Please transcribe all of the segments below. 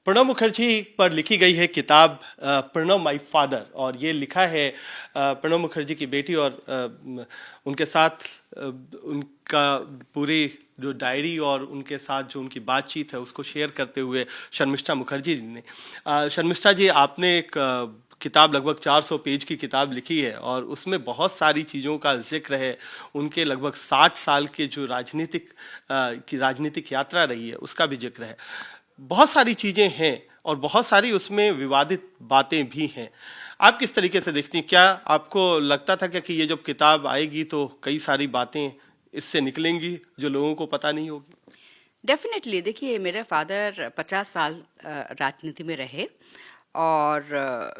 प्रणब मुखर्जी पर लिखी गई है किताब प्रणब माई फादर, और ये लिखा है प्रणब मुखर्जी की बेटी और उनके साथ उनका पूरी जो डायरी और उनके साथ जो उनकी बातचीत है उसको शेयर करते हुए शर्मिष्ठा मुखर्जी जी ने। शर्मिष्ठा जी, आपने एक किताब लगभग 400 पेज की किताब लिखी है और उसमें बहुत सारी चीज़ों का जिक्र है। उनके लगभग 60 साल के जो राजनीतिक यात्रा रही है उसका भी जिक्र है। बहुत सारी चीजें हैं और बहुत सारी उसमें विवादित बातें भी हैं। आप किस तरीके से देखती हैं? क्या आपको लगता था क्या कि ये जब किताब आएगी तो कई सारी बातें इससे निकलेंगी जो लोगों को पता नहीं होगी? डेफिनेटली। देखिए, मेरे फादर 50 साल राजनीति में रहे और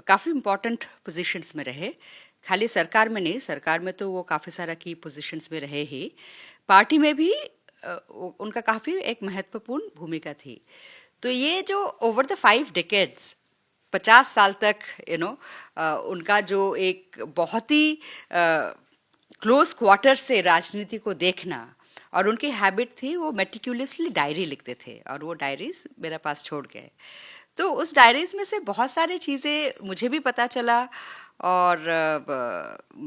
काफ़ी इम्पोर्टेंट पोजीशंस में रहे। खाली सरकार में नहीं, सरकार में तो वो काफ़ी सारा की पोजीशंस में रहे ही, पार्टी में भी उनका काफ़ी एक महत्वपूर्ण भूमिका थी। तो ये जो ओवर द 5 डेकेड्स 50 साल तक उनका जो एक बहुत ही क्लोज क्वार्टर से राजनीति को देखना, और उनकी हैबिट थी वो मेटिकुलसली डायरी लिखते थे और वो डायरीज मेरे पास छोड़ गए। तो उस डायरीज में से बहुत सारी चीज़ें मुझे भी पता चला और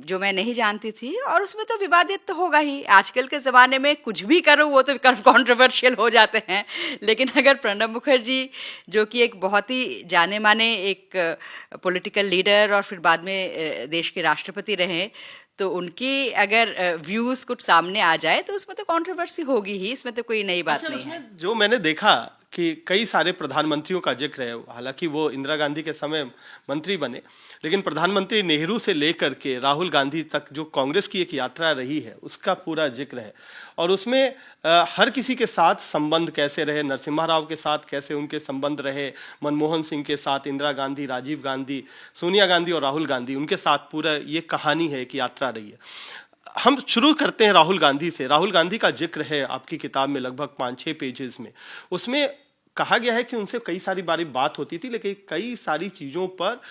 जो मैं नहीं जानती थी, और उसमें तो विवादित तो होगा ही। आजकल के ज़माने में कुछ भी करो वो तो कंट्रोवर्शियल हो जाते हैं, लेकिन अगर प्रणब मुखर्जी जो कि एक बहुत ही जाने माने एक पॉलिटिकल लीडर और फिर बाद में देश के राष्ट्रपति रहे, तो उनकी अगर व्यूज़ कुछ सामने आ जाए तो उसमें तो कंट्रोवर्सी होगी ही, इसमें तो कोई नई बात अच्छा, नहीं है। उसमें जो मैंने देखा कि कई सारे प्रधानमंत्रियों का जिक्र है। हालांकि वो इंदिरा गांधी के समय मंत्री बने, लेकिन प्रधानमंत्री नेहरू से लेकर के राहुल गांधी तक जो कांग्रेस की एक यात्रा रही है उसका पूरा जिक्र है। और उसमें हर किसी के साथ संबंध कैसे रहे, नरसिम्हा राव के साथ कैसे उनके संबंध रहे, मनमोहन सिंह के साथ, इंदिरा गांधी, राजीव गांधी, सोनिया गांधी और राहुल गांधी, उनके साथ पूरा ये कहानी है, एक यात्रा रही है। हम शुरू करते हैं राहुल गांधी से। राहुल गांधी का जिक्र है आपकी किताब में लगभग 5-6 पेजेस में। उसमें कहा गया है कि उनसे कई सारी बारी बात होती थी, लेकिन कई सारी चीजों पर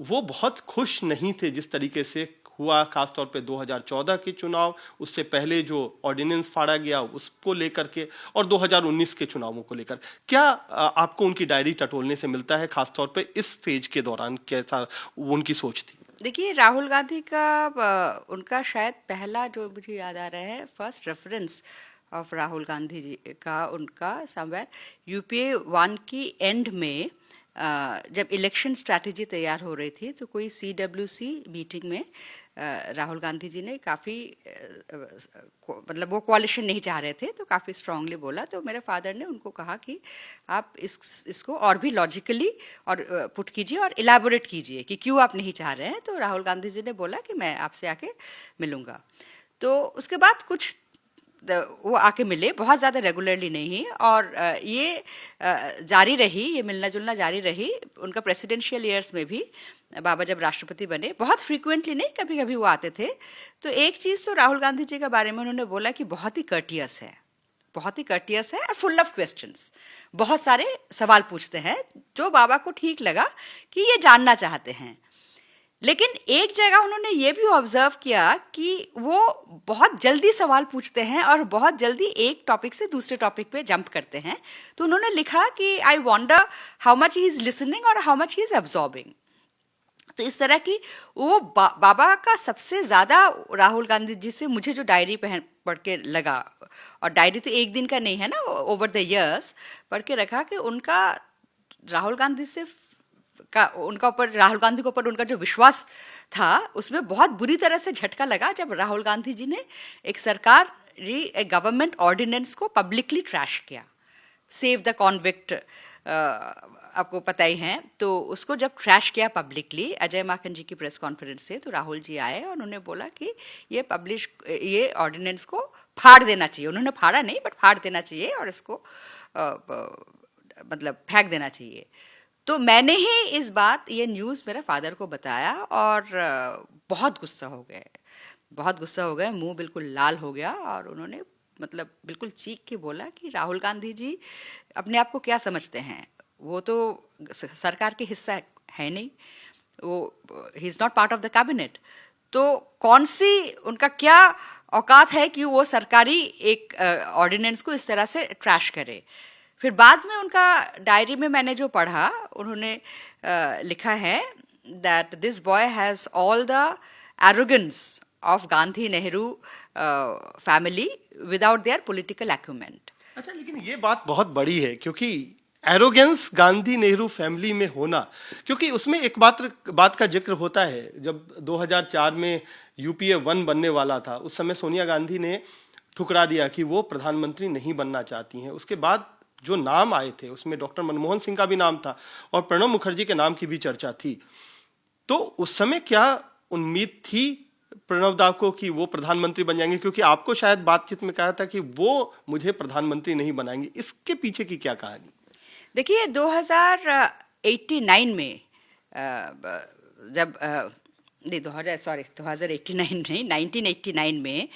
वो बहुत खुश नहीं थे जिस तरीके से हुआ, खासतौर पे 2014 के चुनाव, उससे पहले जो ऑर्डिनेंस फाड़ा गया उसको लेकर के, और 2019 के चुनावों को लेकर। क्या आपको उनकी डायरी टटोलने से मिलता है, खासतौर पे इस फेज के दौरान कैसा उनकी सोच थी? देखिए, राहुल गांधी का उनका शायद पहला जो मुझे याद आ रहा है, first reference of Rahul Gandhi ji का उनका समवेयर यूपीए 1 की एंड में, जब इलेक्शन स्ट्रैटेजी तैयार हो रही थी तो कोई सीडब्ल्यूसी मीटिंग में राहुल गांधी जी ने काफ़ी मतलब वो कोalition नहीं चाह रहे थे तो काफ़ी स्ट्रांगली बोला। तो मेरे फादर ने उनको कहा कि आप इसको और भी लॉजिकली और पुट कीजिए और इलेबोरेट कीजिए कि क्यों आप नहीं चाह रहे हैं। तो राहुल गांधी जी ने बोला कि मैं आपसे आके मिलूंगा। तो उसके बाद कुछ वो आके मिले, बहुत ज़्यादा रेगुलरली नहीं, और ये जारी रही, ये मिलना जुलना जारी रही उनका प्रेसिडेंशियल ईयर्स में भी। बाबा जब राष्ट्रपति बने, बहुत फ्रीक्वेंटली नहीं, कभी कभी वो आते थे। तो एक चीज़ तो राहुल गांधी जी के बारे में उन्होंने बोला कि बहुत ही कर्टियस है, बहुत ही कर्टियस है और फुल ऑफ क्वेश्चंस, बहुत सारे सवाल पूछते हैं जो बाबा को ठीक लगा कि ये जानना चाहते हैं। लेकिन एक जगह उन्होंने ये भी ऑब्जर्व किया कि वो बहुत जल्दी सवाल पूछते हैं और बहुत जल्दी एक टॉपिक से दूसरे टॉपिक पे जंप करते हैं। तो उन्होंने लिखा कि I wonder how much he is listening और how much he is absorbing. तो इस तरह की वो बाबा का सबसे ज़्यादा राहुल गांधी जी से मुझे जो डायरी पढ़ के लगा, और डायरी तो एक दिन का नहीं है ना, ओवर द इयर्स पढ़ के रखा कि उनका राहुल गांधी से उनका ऊपर, राहुल गांधी के ऊपर उनका जो विश्वास था उसमें बहुत बुरी तरह से झटका लगा जब राहुल गांधी जी ने एक गवर्नमेंट ऑर्डिनेंस को पब्लिकली ट्रैश किया, सेव द कॉन्विक्ट, आपको पता ही है। तो उसको जब ट्रैश किया पब्लिकली अजय माकन जी की प्रेस कॉन्फ्रेंस से, तो राहुल जी आए और उन्होंने बोला कि ये ऑर्डिनेंस को फाड़ देना चाहिए। उन्होंने फाड़ा नहीं, बट फाड़ देना चाहिए और इसको मतलब फेंक देना चाहिए। तो मैंने ही ये न्यूज़ मेरे फादर को बताया और बहुत गुस्सा हो गए, बहुत गुस्सा हो गए, मुंह बिल्कुल लाल हो गया, और उन्होंने मतलब बिल्कुल चीख के बोला कि राहुल गांधी जी अपने आप को क्या समझते हैं, वो तो सरकार के हिस्सा है नहीं, वो he is not part of the cabinet. तो कौन सी उनका क्या औकात है कि वो सरकारी एक ऑर्डिनेंस को इस तरह से ट्रैश करे। फिर बाद में उनका डायरी में मैंने जो पढ़ा, उन्होंने लिखा है that this boy has all the arrogance of Gandhi Nehru family without their political acumen. अच्छा, लेकिन ये बात बहुत बड़ी है क्योंकि एरोगेंस गांधी नेहरू फैमिली में होना, क्योंकि उसमें एक बात का जिक्र होता है। जब 2004 में यूपीए 1 बनने वाला था, उस समय सोनिया गांधी ने ठुकरा दिया कि वो प्रधानमंत्री नहीं बनना चाहती हैं। उसके बाद जो नाम आए थे उसमें डॉक्टर मनमोहन सिंह का भी नाम था और प्रणब मुखर्जी के नाम की भी चर्चा थी। तो उस समय क्या उम्मीद थी प्रणब दा को कि वो प्रधानमंत्री बन जाएंगे? क्योंकि आपको शायद बातचीत में कहा था कि वो मुझे प्रधानमंत्री नहीं बनाएंगे। इसके पीछे की क्या कहानी? देखिए 2089 में जब नहीं 2089 नहीं 1989 में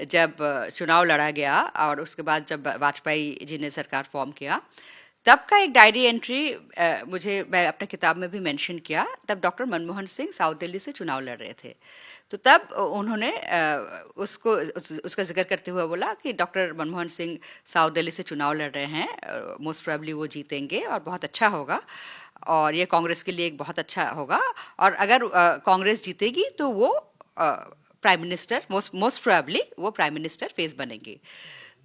जब चुनाव लड़ा गया और उसके बाद जब वाजपेयी जी ने सरकार फॉर्म किया, तब का एक डायरी एंट्री मैं अपने किताब में भी मेंशन किया। तब डॉक्टर मनमोहन सिंह साउथ दिल्ली से चुनाव लड़ रहे थे, तो तब उन्होंने उसका जिक्र करते हुए बोला कि डॉक्टर मनमोहन सिंह साउथ दिल्ली से चुनाव लड़ रहे हैं, मोस्ट प्रोबेबली वो जीतेंगे और बहुत अच्छा होगा और ये कांग्रेस के लिए एक बहुत अच्छा होगा, और अगर कांग्रेस जीतेगी तो वो प्राइम मिनिस्टर मोस्ट प्रोबेबली वो प्राइम मिनिस्टर फेस बनेंगे।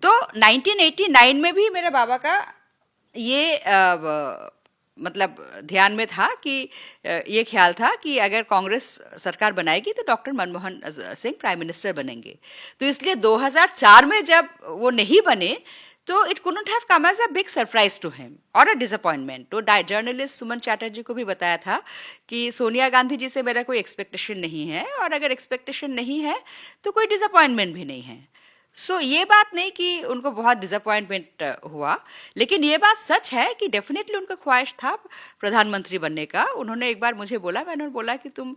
तो 1989 में भी मेरे बाबा का ये मतलब ध्यान में था कि ये ख्याल था कि अगर कांग्रेस सरकार बनाएगी तो doctor Manmohan Singh prime minister बनेंगे। तो इसलिए 2004 में जब वो नहीं बने तो it couldn't have come as a big surprise to him और अ डिसअपॉइंटमेंट। तो जर्नलिस्ट सुमन चैटर्जी को भी बताया था कि सोनिया गांधी जी से मेरा कोई एक्सपेक्टेशन नहीं है और अगर एक्सपेक्टेशन नहीं है तो कोई डिसअपॉइंटमेंट भी नहीं है। सो ये बात नहीं कि उनको बहुत डिसअपॉइंटमेंट हुआ, लेकिन ये बात सच है कि डेफिनेटली उनका ख्वाहिश था प्रधानमंत्री बनने का। उन्होंने एक बार मुझे बोला, मैंने बोला कि तुम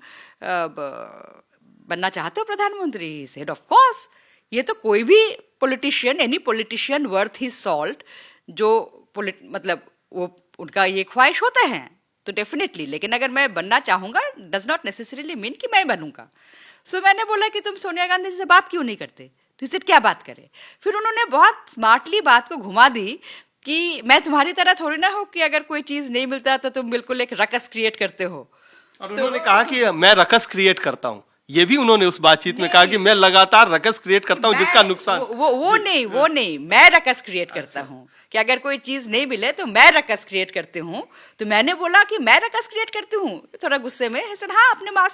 बनना चाहते हो प्रधानमंत्री? He said of course. ये तो कोई भी politician, any politician worth his salt, जो मतलब वो उनका ये ख्वाहिश होता है तो डेफिनेटली, लेकिन अगर मैं बनना चाहूँगा डज नॉट नेसेसरीली मीन कि मैं बनूंगा। सो मैंने बोला कि तुम सोनिया गांधी जी से बात क्यों नहीं करते, तो इससे क्या बात करें। फिर उन्होंने बहुत स्मार्टली बात को घुमा दी कि मैं तुम्हारी तरह थोड़ी ना हूँ कि अगर कोई चीज़ नहीं मिलता तो तुम बिल्कुल एक रकस क्रिएट करते हो। और उन्होंने कहा कि मैं रकस क्रिएट करता हूँ, ये भी उन्होंने उस बातचीत में कहा कि मैं लगातार रकस क्रिएट करता हूँ जिसका नुकसान वो नहीं, मैं रकस क्रिएट करता हूँ कि अगर कोई चीज नहीं मिले तो मैं रकस क्रिएट करती हूँ। तो मैंने बोला कि मैं रकस क्रिएट करती हूँ, थोड़ा गुस्से में। हाँ, अपने माँ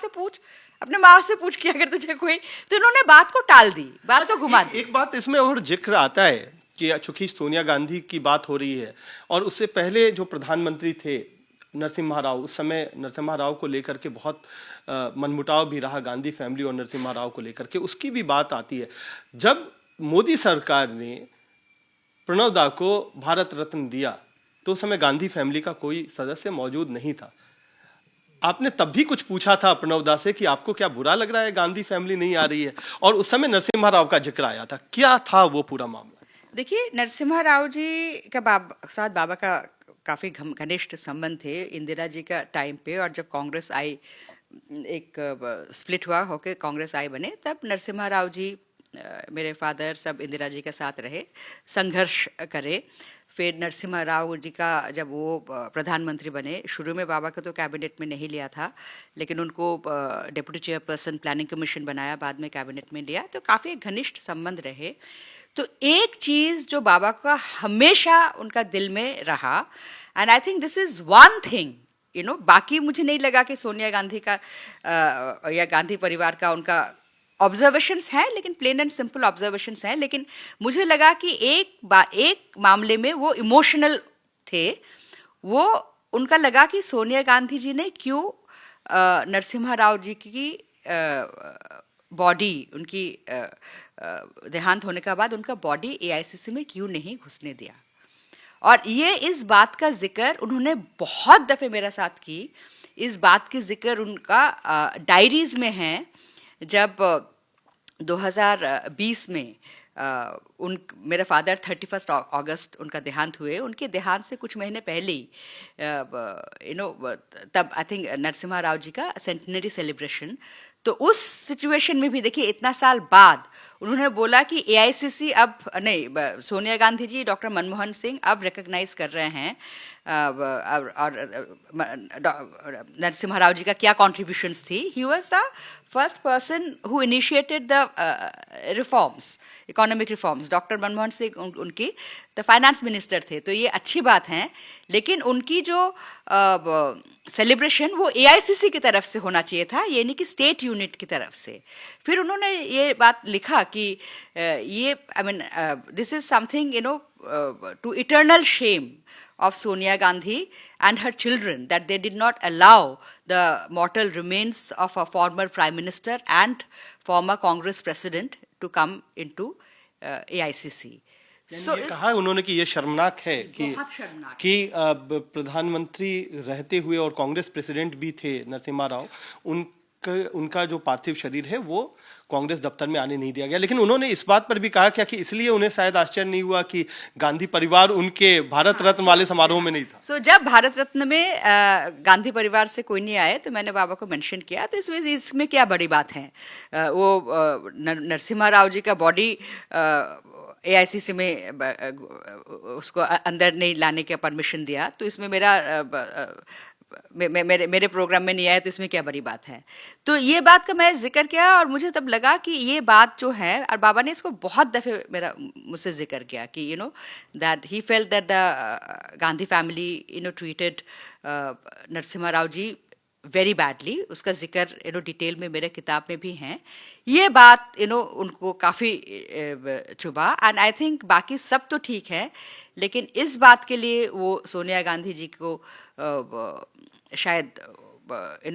से पूछ कि अगर तुझे कोई, तो उन्होंने बात को टाल दी, बात को घुमा दी। एक बात इसमें और जिक्र आता है कि चूंकि सोनिया गांधी की बात हो रही है और उससे पहले जो प्रधानमंत्री थे नरसिम्हा राव, उस समय नरसिम्हा राव को लेकर के बहुत मनमुटाव भी रहा गांधी फैमिली और नरसिम्हा राव को लेकर के, उसकी भी बात आती है। जब मोदी सरकार ने प्रणब दा को भारत रत्न दिया तो उस समय गांधी फैमिली का कोई सदस्य मौजूद नहीं था। आपने तब भी कुछ पूछा था प्रणब दा से कि आपको क्या बुरा लग रहा है गांधी फैमिली नहीं आ रही है, और उस समय नरसिम्हा राव का जिक्र आया था। क्या था वो पूरा मामला? देखिए, नरसिम्हा राव जी का साथ बाबा का काफी घनिष्ठ संबंध थे इंदिरा जी का टाइम पे, और जब कांग्रेस आई, एक स्प्लिट हुआ होके कांग्रेस आई बने, तब नरसिम्हा राव जी मेरे फादर सब इंदिरा जी के साथ रहे, संघर्ष करे। फिर नरसिम्हा राव जी का जब वो प्रधानमंत्री बने, शुरू में बाबा को तो कैबिनेट में नहीं लिया था, लेकिन उनको डिप्टी चेयरपर्सन प्लानिंग कमीशन बनाया, बाद में कैबिनेट में लिया, तो काफ़ी घनिष्ठ संबंध रहे। तो एक चीज़ जो बाबा का हमेशा उनका दिल में रहा, and I think this is one thing, बाकी मुझे नहीं लगा कि सोनिया गांधी का या गांधी परिवार का उनका ऑब्जर्वेशंस हैं, लेकिन प्लेन एंड सिंपल ऑब्जर्वेशंस हैं, लेकिन मुझे लगा कि एक मामले में वो इमोशनल थे। वो उनका लगा कि सोनिया गांधी जी ने क्यों नरसिम्हा राव जी की बॉडी, उनकी देहांत होने के बाद उनका बॉडी एआईसीसी में क्यों नहीं घुसने दिया। और ये इस बात का जिक्र उन्होंने बहुत दफ़े मेरे साथ की। इस बात की जिक्र उनका डायरीज में है। जब 2020 में मेरे फादर 31 अगस्त उनका देहांत हुए, उनके देहांत से कुछ महीने पहले ही तब आई थिंक नरसिम्हा राव जी का सेंटिनरी सेलिब्रेशन, तो उस सिचुएशन में भी देखिए इतना साल बाद उन्होंने बोला कि एआईसीसी अब नहीं, सोनिया गांधी जी, डॉक्टर मनमोहन सिंह अब रिकॉग्नाइज कर रहे हैं और नरसिम्हा राव जी का क्या कॉन्ट्रीब्यूशंस थी. He was the first person who initiated the reforms, economic reforms. Doctor Manmohan Singh उनकी द फाइनेंस मिनिस्टर थे, तो ये अच्छी बात है. लेकिन उनकी जो सेलिब्रेशन वो एआईसीसी की तरफ से होना चाहिए था, ये नहीं कि स्टेट यूनिट की तरफ से. फिर उन्होंने ये बात लिखा कि ये I mean this is something to eternal shame of Sonia Gandhi and her children that they did not allow the mortal remains of a former prime minister and former Congress president to come into AICC. So ये कहा उन्होंने कि ये शर्मनाक है कि बहुत शर्मनाक प्रधानमंत्री रहते हुए और कांग्रेस प्रेसिडेंट भी थे नरसिम्हा राव, उनका जो पार्थिव शरीर है वो कांग्रेस दफ्तर में आने नहीं दिया गया. लेकिन उन्होंने इस बात पर भी कहा क्या कि इसलिए उन्हें शायद आश्चर्य नहीं हुआ कि गांधी परिवार उनके भारत रत्न वाले समारोह में नहीं था. So, जब भारत रत्न में गांधी परिवार से कोई नहीं आए तो मैंने बाबा को मेंशन किया, तो इसमें क्या बड़ी बात है. वो नरसिम्हा राव जी का बॉडी एआईसीसी में उसको अंदर नहीं लाने का परमिशन दिया, तो इसमें मेरे प्रोग्राम में नहीं आया, तो इसमें क्या बड़ी बात है. तो ये बात का मैं जिक्र किया और मुझे तब लगा कि ये बात जो है, और बाबा ने इसको बहुत दफे मुझसे जिक्र किया कि that he felt that the Gandhi family treated Narasimha Rao ji very badly. उसका जिक्र डिटेल में मेरे किताब में भी हैं. ये बात उनको काफ़ी चुभा. एंड आई थिंक बाकी सब तो ठीक है, लेकिन इस बात के लिए वो सोनिया गांधी जी को शायद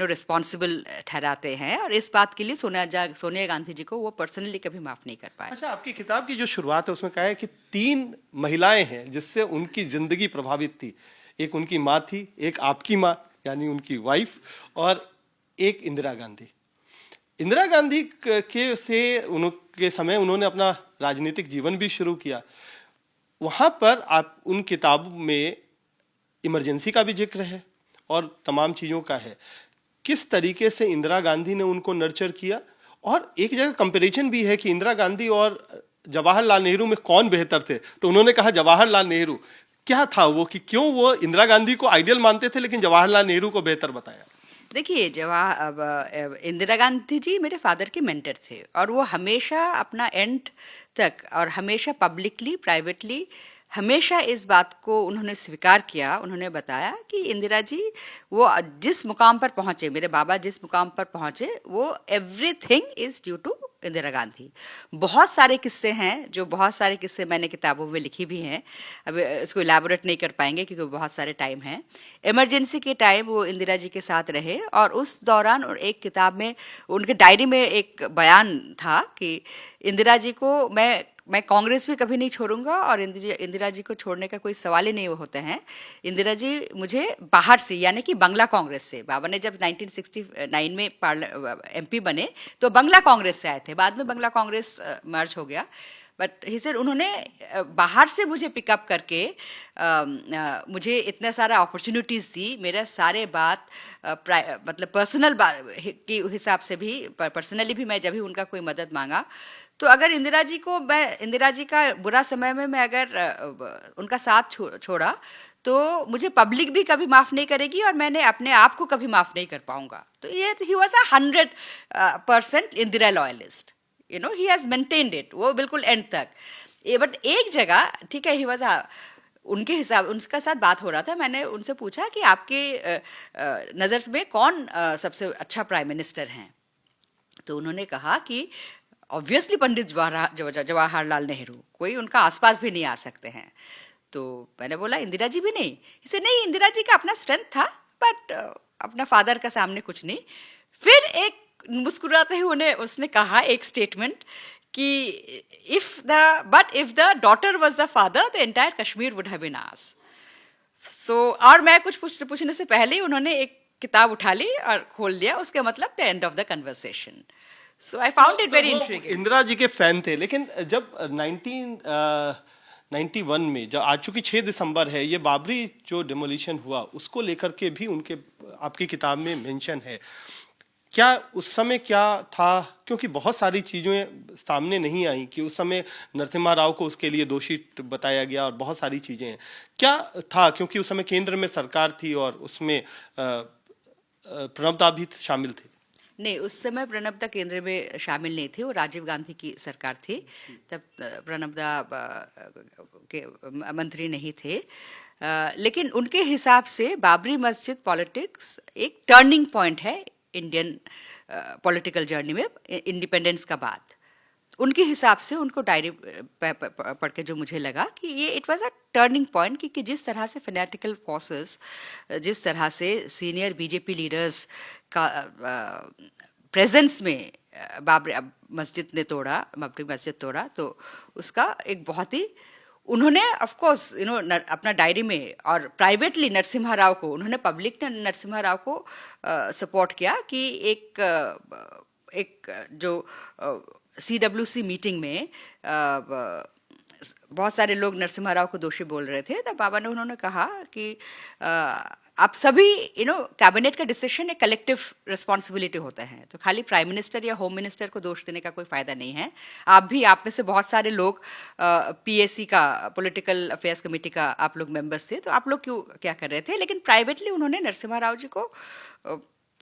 रिस्पॉन्सिबल ठहराते हैं, और इस बात के लिए सोनिया गांधी जी को वो पर्सनली कभी माफ नहीं कर पाए. अच्छा, आपकी किताब की जो शुरुआत है उसमें कहा है कि 3 महिलाएं हैं जिससे उनकी जिंदगी प्रभावित थी. एक उनकी माँ थी, एक आपकी माँ यानी उनकी वाइफ, और एक इंदिरा गांधी. इंदिरा गांधी उनके समय उन्होंने अपना राजनीतिक जीवन भी शुरू किया. वहां पर आप उन किताब में इमरजेंसी का भी जिक्र है और तमाम चीजों का है. किस तरीके से इंदिरा गांधी ने उनको नर्चर किया, और एक जगह कंपैरिजन भी है कि इंदिरा गांधी और जवाहरलाल नेहरू में कौन बेहतर थे, तो उन्होंने कहा जवाहरलाल नेहरू. क्या था वो कि क्यों वो इंदिरा गांधी को आइडियल मानते थे लेकिन जवाहरलाल नेहरू को बेहतर बताया? देखिए, इंदिरा गांधी जी मेरे फादर के मेंटर थे, और वो हमेशा अपना एंड तक और हमेशा पब्लिकली प्राइवेटली हमेशा इस बात को उन्होंने स्वीकार किया. उन्होंने बताया कि इंदिरा जी वो जिस मुकाम पर पहुंचे, मेरे बाबा जिस मुकाम पर पहुंचे, वो everything is due to Indira Gandhi. बहुत सारे किस्से हैं, जो बहुत सारे किस्से मैंने किताबों में लिखी भी हैं. अब इसको इलेबोरेट नहीं कर पाएंगे क्योंकि बहुत सारे टाइम हैं. इमरजेंसी के टाइम वो इंदिरा जी के साथ रहे, और उस दौरान एक किताब में उनके डायरी में एक बयान था कि इंदिरा जी को मैं कांग्रेस भी कभी नहीं छोड़ूंगा, और इंदिरा जी को छोड़ने का कोई सवाल ही नहीं होते हैं. इंदिरा जी मुझे बाहर से, यानी कि बंगला कांग्रेस से, बाबा ने जब 1969 में एमपी बने तो बंगला कांग्रेस से आए थे, बाद में बंगला कांग्रेस मर्ज हो गया. बट ही सेड उन्होंने बाहर से मुझे पिकअप करके मुझे इतने सारा अपॉर्चुनिटीज़ दी. मेरा सारे बात मतलब पर्सनल के हिसाब से भी, पर्सनली भी मैं जब भी उनका कोई मदद मांगा, तो अगर इंदिरा जी का बुरा समय में मैं अगर उनका साथ छोड़ा, तो मुझे पब्लिक भी कभी माफ नहीं करेगी, और मैंने अपने आप को कभी माफ नहीं कर पाऊंगा. तो ये he was 100% Indira loyalist. He has maintained it, वो बिल्कुल एंड तक. बट एक जगह ठीक है, ही वाज उनके हिसाब, उनका साथ बात हो रहा था. मैंने उनसे पूछा कि आपके नज़र में कौन सबसे अच्छा प्राइम मिनिस्टर हैं, तो उन्होंने कहा कि ऑब्वियसली पंडित जवाहरलाल नेहरू, कोई उनका आसपास भी नहीं आ सकते हैं. तो मैंने बोला इंदिरा जी भी नहीं. इसे नहीं, इंदिरा जी का अपना स्ट्रेंथ था, बट अपना फादर का सामने कुछ नहीं. फिर एक मुस्कुराते हुए उसने कहा एक स्टेटमेंट कि if the daughter was the father, the entire Kashmir would have been ours. So और मैं कुछ पूछने से पहले ही उन्होंने एक किताब उठा ली और खोल लिया. उसके मतलब the end of the conversation. So I found it very intriguing. Indira ji के फैन थे, लेकिन जब 1991 में, जब आज चूंकि 6 दिसंबर है, ये बाबरी जो डिमोलिशन हुआ उसको लेकर के भी उनके आपकी किताब में मेंशन है. क्या उस समय क्या था, क्योंकि बहुत सारी चीजें सामने नहीं आई कि उस समय नरसिम्हा राव को उसके लिए दोषी बताया गया और बहुत सारी चीजें हैं, क्या था? क्योंकि उस समय केंद्र में सरकार थी और उसमें प्रणब दा भी शामिल थे। नहीं, उस समय प्रणब दा केंद्र में शामिल नहीं थे, वो राजीव गांधी की सरकार थी, तब प्रणब दा के मंत्री नहीं थे। लेकिन उनके हिसाब से बाबरी मस्जिद पॉलिटिक्स एक टर्निंग पॉइंट है इंडियन पॉलिटिकल जर्नी में इंडिपेंडेंस का बाद। उनके हिसाब से उनको डायरी पढ़ के जो मुझे लगा कि ये it was a turning point कि जिस तरह से फैनेटिकल फोर्सेस, जिस तरह से सीनियर बीजेपी लीडर्स का प्रेजेंस में बाबरी मस्जिद तोड़ा, तो उसका एक बहुत ही उन्होंने ऑफ कोर्स अपना डायरी में और प्राइवेटली नरसिम्हा राव को, उन्होंने पब्लिक ने नरसिम्हा राव को सपोर्ट किया कि एक जो CWC मीटिंग में बहुत सारे लोग नरसिम्हा राव को दोषी बोल रहे थे, तब बाबा ने उन्होंने कहा कि आप सभी कैबिनेट का डिसीजन एक कलेक्टिव रिस्पॉन्सिबिलिटी होता है, तो खाली प्राइम मिनिस्टर या होम मिनिस्टर को दोष देने का कोई फायदा नहीं है। आप में से बहुत सारे लोग PAC का, पॉलिटिकल अफेयर्स कमेटी का आप लोग मेंबर्स थे, तो आप लोग क्यों क्या कर रहे थे? लेकिन प्राइवेटली उन्होंने नरसिम्हा राव जी को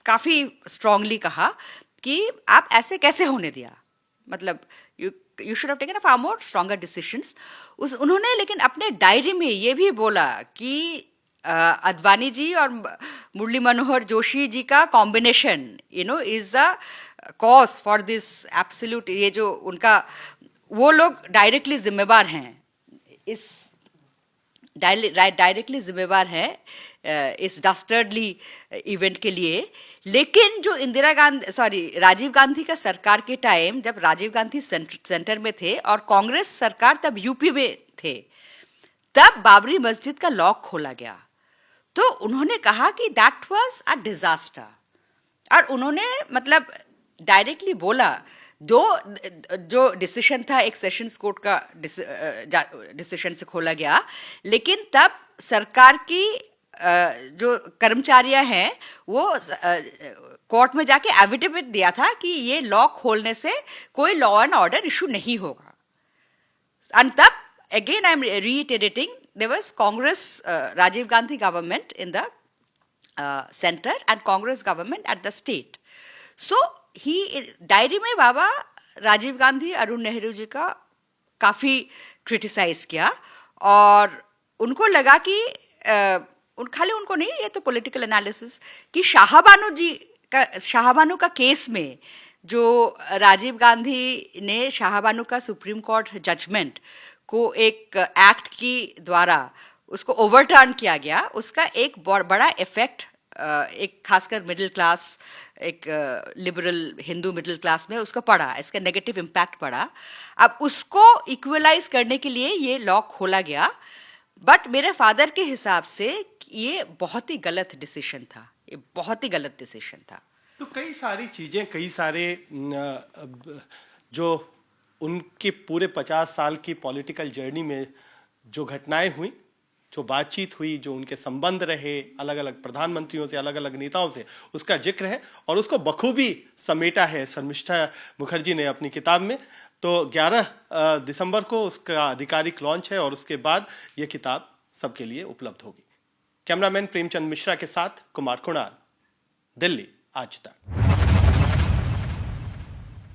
काफी स्ट्रांगली कहा कि आप ऐसे कैसे होने दिया, मतलब you should have taken a far more stronger decisions. उन्होंने लेकिन अपने डायरी में ये भी बोला कि अडवाणी जी और मुरली मनोहर जोशी जी का combination is a cause for this absolute, ये जो उनका, वो लोग डायरेक्टली जिम्मेवार हैं इस इस डास्टर्डली इवेंट के लिए। लेकिन जो राजीव गांधी का सरकार के टाइम, जब राजीव गांधी सेंटर में थे और कांग्रेस सरकार तब यूपी में थे, तब बाबरी मस्जिद का लॉक खोला गया। तो उन्होंने कहा कि दैट वाज अ डिजास्टर, और उन्होंने मतलब डायरेक्टली बोला, जो डिसीजन था एक सेशंस कोर्ट का डिसीजन से खोला गया, लेकिन तब सरकार की जो कर्मचारियां हैं वो कोर्ट में जाके एफिडेविट दिया था कि ये लॉ खोलने से कोई लॉ एंड ऑर्डर इशू नहीं होगा। एंड तब again I'm reiterating, there was Congress, Rajiv Gandhi government in the center and Congress government at the state. So diary में बाबा राजीव गांधी, अरुण नेहरू जी का काफी क्रिटिसाइज किया, और उनको लगा कि खाली उनको नहीं, ये तो पॉलिटिकल एनालिसिस कि शाहबानो का केस में जो राजीव गांधी ने शाहबानो का सुप्रीम कोर्ट जजमेंट को एक एक्ट की द्वारा उसको ओवरटर्न किया गया, उसका एक बड़ा इफेक्ट एक खासकर मिडिल क्लास, एक लिबरल हिंदू मिडिल क्लास में उसका पड़ा, इसका नेगेटिव इम्पैक्ट पड़ा। अब उसको इक्वलाइज करने के लिए ये लॉ खोला गया, बट मेरे फादर के हिसाब से ये बहुत ही गलत डिसीजन था, ये बहुत ही गलत डिसीजन था। तो कई सारी चीजें, कई सारे जो उनके पूरे 50 साल की पॉलिटिकल जर्नी में जो घटनाएं हुई, जो बातचीत हुई, जो उनके संबंध रहे अलग अलग प्रधानमंत्रियों से, अलग अलग नेताओं से, उसका जिक्र है और उसको बखूबी समेटा है शर्मिष्ठा मुखर्जी ने अपनी किताब में। तो 11 दिसंबर को उसका आधिकारिक लॉन्च है और उसके बाद यह किताब सबके लिए उपलब्ध होगी। कैमरामैन प्रेमचंद मिश्रा के साथ कुमार कुणाल, दिल्ली आज तक।